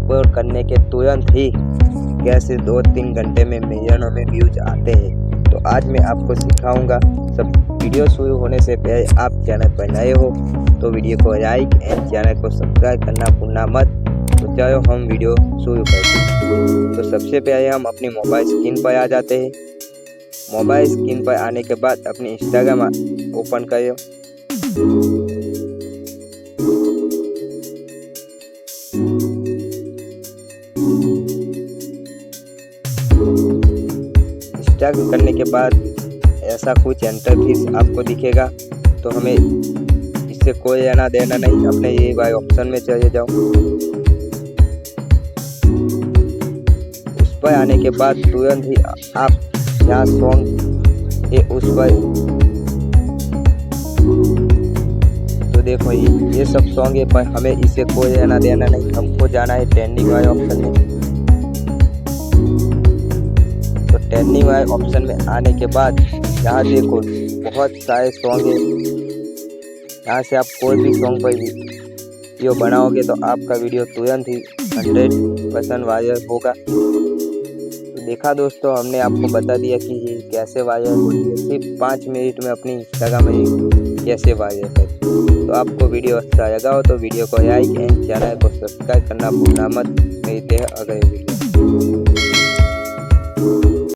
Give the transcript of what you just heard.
Upload करने के तुरंत ही कैसे 2-3 घंटे में मिलियनों में व्यूज आते हैं। तो आज मैं आपको सिखाऊंगा। सब वीडियो शुरू होने से पहले आप चैनल पर नए हो तो वीडियो को लाइक एंड चैनल को सब्सक्राइब करना भूलना मत। तो चलो हम वीडियो शुरू करते हैं। तो सबसे पहले हम अपनी मोबाइल स्क्रीन पर आ जाते हैं। मोबाइल स्क्रीन पर आने के बाद अपनी इंस्टाग्राम ओपन करें। इंस्टाग्राम करने के बाद ऐसा कुछ इंटरफेस आपको दिखेगा। तो हमें इससे कोई लेना देना नहीं, अपने ये वाले ऑप्शन में चले जाओ। उस पर आने के बाद तुरंत ही आप यहाँ सॉन्ग है उस पर तो देखो ये सब सॉन्ग है, पर हमें इससे कोई लेना देना नहीं। हमको जाना है ट्रेंडिंग वाले ऑप्शन में। तो ट्रेंडिंग वाले ऑप्शन में आने के बाद यहाँ देखो बहुत सारे सॉन्ग है। यहाँ से आप कोई भी सॉन्ग पर वीडियो बनाओगे तो आपका वीडियो तुरंत ही 100% वायरल होगा। तो देखा दोस्तों, हमने आपको बता दिया कि ये कैसे वायरल होती है। सिर्फ 5 मिनट में अपनी इंस्टाग्राम में कैसे वायरल है। तो आपको वीडियो अच्छा लगा हो तो वीडियो को लाइक एंड चैनल को सब्सक्राइब करना भूलना मत। मिलते हैं अगले वीडियो।